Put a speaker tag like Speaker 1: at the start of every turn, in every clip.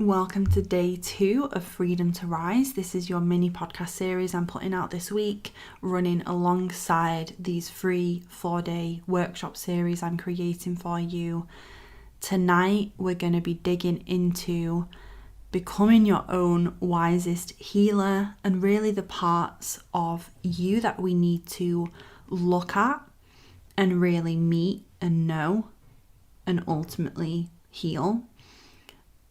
Speaker 1: Welcome to day 2 of Freedom to Rise. This is your mini podcast series I'm putting out this week, running alongside these free 4-day workshop series I'm creating for you. Tonight, we're going to be digging into becoming your own wisest healer and really the parts of you that we need to look at and really meet and know and ultimately heal,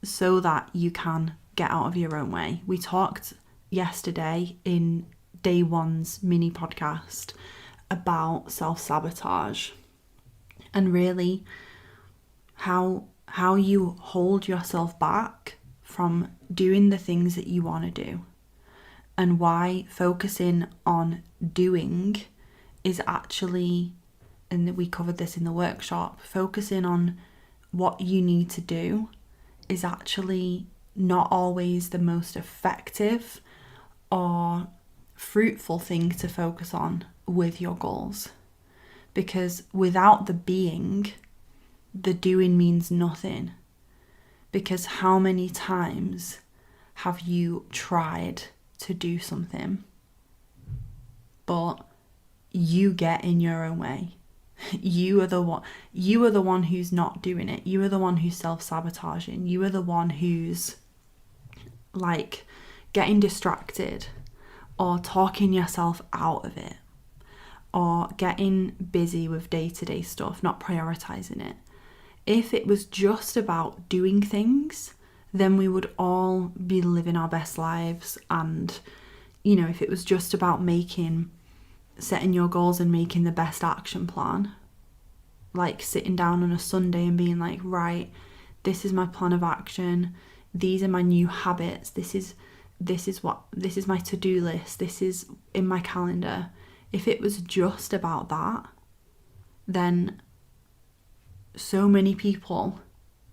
Speaker 1: so that you can get out of your own way. We talked yesterday in day 1's mini podcast about self-sabotage and really how you hold yourself back from doing the things that you want to do, and why focusing on doing is actually, and we covered this in the workshop, focusing on what you need to do is actually not always the most effective or fruitful thing to focus on with your goals. Because without the being, the doing means nothing. Because how many times have you tried to do something, but you get in your own way? You are the one who's not doing it. You are the one who's self-sabotaging. You are the one who's like getting distracted or talking yourself out of it or getting busy with day-to-day stuff, not prioritizing it. If it was just about doing things, then we would all be living our best lives. And, if it was just about setting your goals and making the best action plan, like sitting down on a Sunday and being like, right, this is my plan of action, these are my new habits, this is my to-do list, this is in my calendar. If it was just about that, then so many people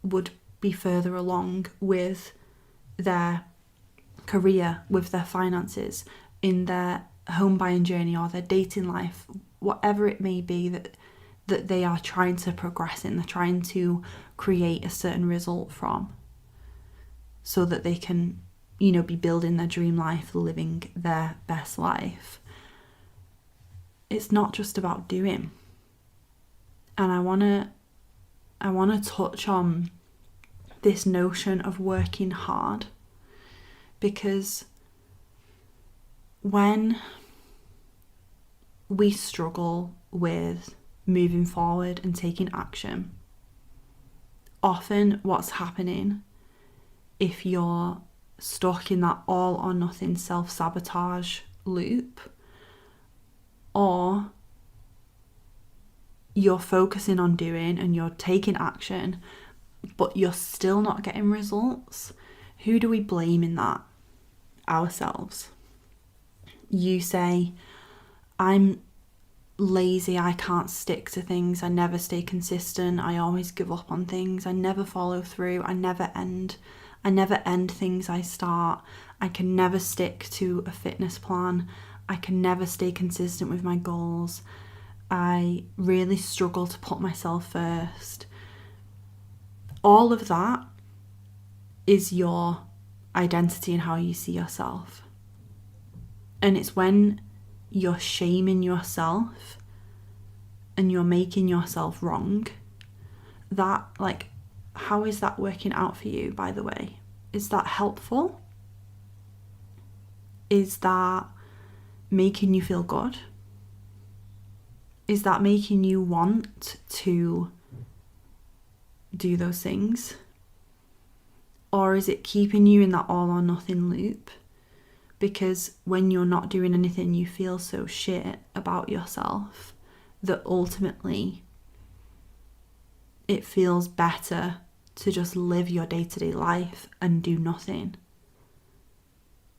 Speaker 1: would be further along with their career, with their finances, in their home buying journey or their dating life, whatever it may be that they are trying to progress in, they're trying to create a certain result from, so that they can, be building their dream life, living their best life. It's not just about doing. And I want to touch on this notion of working hard, because when we struggle with moving forward and taking action, often what's happening, if you're stuck in that all or nothing self-sabotage loop, or you're focusing on doing and you're taking action, but you're still not getting results, who do we blame in that? Ourselves. You say, I'm lazy, I can't stick to things, I never stay consistent, I always give up on things, I never follow through, I never end things I start, I can never stick to a fitness plan, I can never stay consistent with my goals, I really struggle to put myself first. All of that is your identity and how you see yourself. And it's when you're shaming yourself and you're making yourself wrong, that, how is that working out for you, by the way? Is that helpful? Is that making you feel good? Is that making you want to do those things? Or is it keeping you in that all or nothing loop? Because when you're not doing anything, you feel so shit about yourself that ultimately it feels better to just live your day-to-day life and do nothing.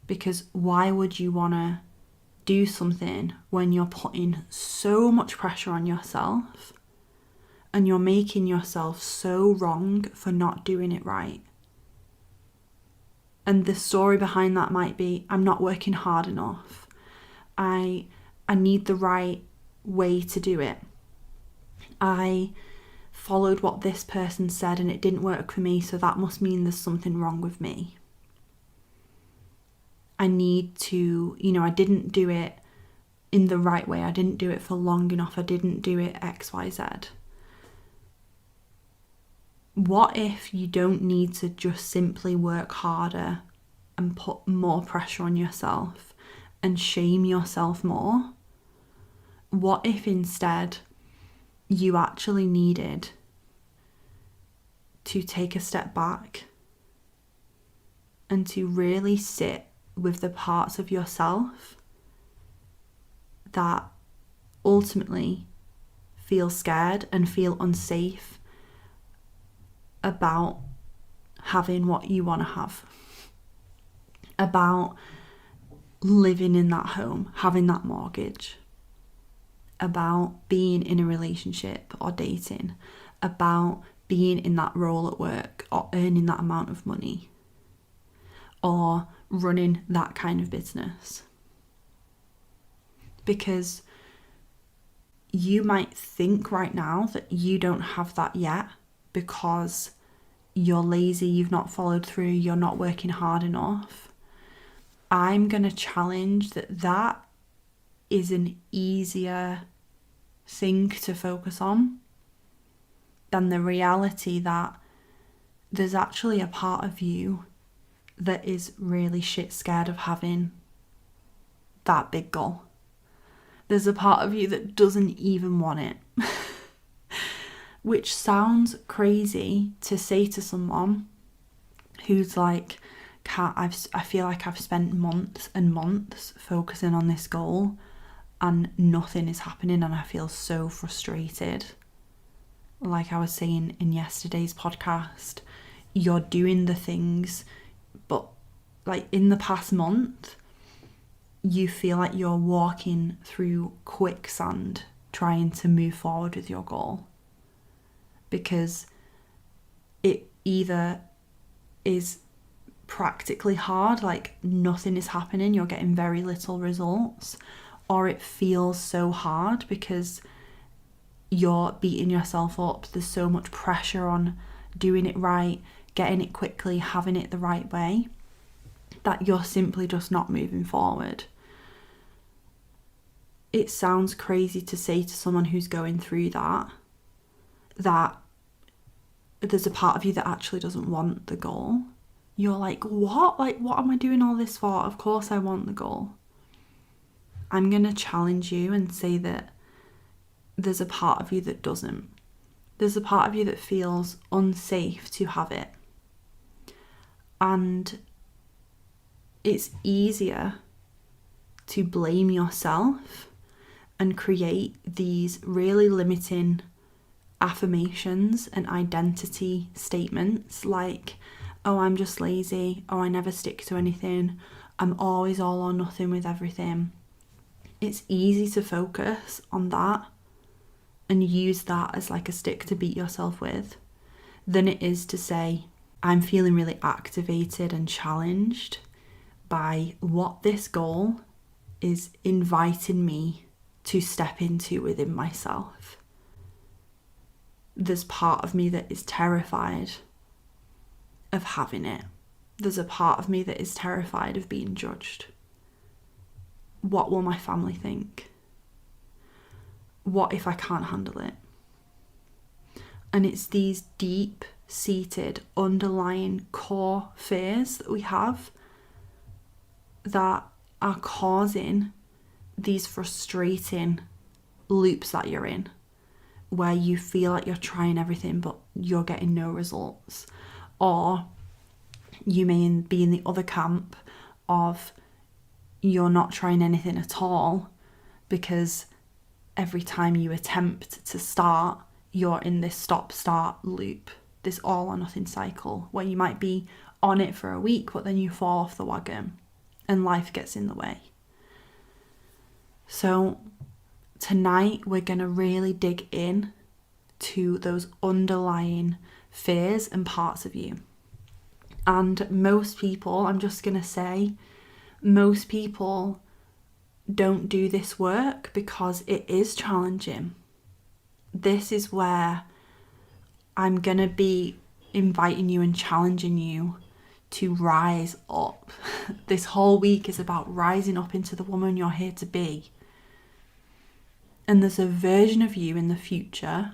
Speaker 1: Because why would you want to do something when you're putting so much pressure on yourself and you're making yourself so wrong for not doing it right? And the story behind that might be, I'm not working hard enough. I need the right way to do it. I followed what this person said and it didn't work for me, so that must mean there's something wrong with me. I need to, I didn't do it in the right way. I didn't do it for long enough. I didn't do it X, Y, Z. What if you don't need to just simply work harder and put more pressure on yourself and shame yourself more? What if instead you actually needed to take a step back and to really sit with the parts of yourself that ultimately feel scared and feel unsafe about having what you want to have, about living in that home, having that mortgage, about being in a relationship or dating, about being in that role at work or earning that amount of money or running that kind of business. Because you might think right now that you don't have that yet because you're lazy, you've not followed through, you're not working hard enough. I'm going to challenge that is an easier thing to focus on than the reality that there's actually a part of you that is really shit scared of having that big goal. There's a part of you that doesn't even want it. Which sounds crazy to say to someone who's like, I feel like I've spent months and months focusing on this goal and nothing is happening and I feel so frustrated. Like I was saying in yesterday's podcast, you're doing the things, but like in the past month, you feel like you're walking through quicksand trying to move forward with your goal. Because it either is practically hard, like nothing is happening, you're getting very little results, or it feels so hard because you're beating yourself up. There's so much pressure on doing it right, getting it quickly, having it the right way, that you're simply just not moving forward. It sounds crazy to say to someone who's going through that there's a part of you that actually doesn't want the goal. You're like, what? Like, what am I doing all this for? Of course I want the goal. I'm going to challenge you and say that there's a part of you that doesn't. There's a part of you that feels unsafe to have it. And it's easier to blame yourself and create these really limiting affirmations and identity statements like, oh, I'm just lazy, oh, I never stick to anything, I'm always all or nothing with everything. It's easy to focus on that and use that as like a stick to beat yourself with than it is to say, I'm feeling really activated and challenged by what this goal is inviting me to step into within myself. There's part of me that is terrified of having it. There's a part of me that is terrified of being judged. What will my family think? What if I can't handle it? And it's these deep-seated, underlying core fears that we have that are causing these frustrating loops that you're in, where you feel like you're trying everything but you're getting no results. Or you may be in the other camp of you're not trying anything at all because every time you attempt to start, you're in this stop-start loop, this all or nothing cycle where you might be on it for a week but then you fall off the wagon and life gets in the way. So tonight we're going to really dig in to those underlying fears and parts of you. And most people, I'm just going to say, most people don't do this work because it is challenging. This is where I'm going to be inviting you and challenging you to rise up. This whole week is about rising up into the woman you're here to be. And there's a version of you in the future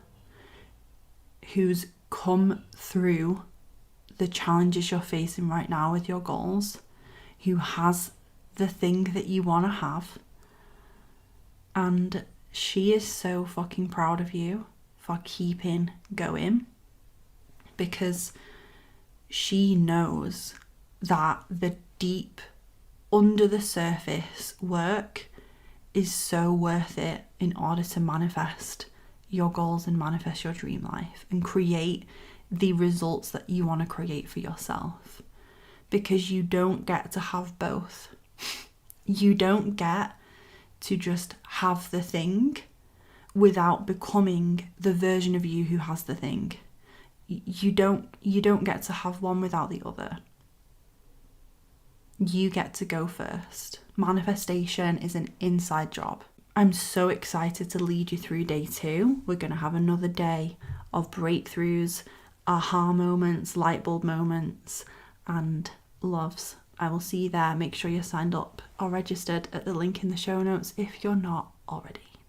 Speaker 1: who's come through the challenges you're facing right now with your goals, who has the thing that you want to have. And she is so fucking proud of you for keeping going, because she knows that the deep, under the surface work is so worth it in order to manifest your goals and manifest your dream life and create the results that you want to create for yourself. Because you don't get to have both. You don't get to just have the thing without becoming the version of you who has the thing. You don't get to have one without the other. You get to go first. Manifestation is an inside job. I'm so excited to lead you through day 2. We're going to have another day of breakthroughs, aha moments, light bulb moments, and loves. I will see you there. Make sure you're signed up or registered at the link in the show notes if you're not already.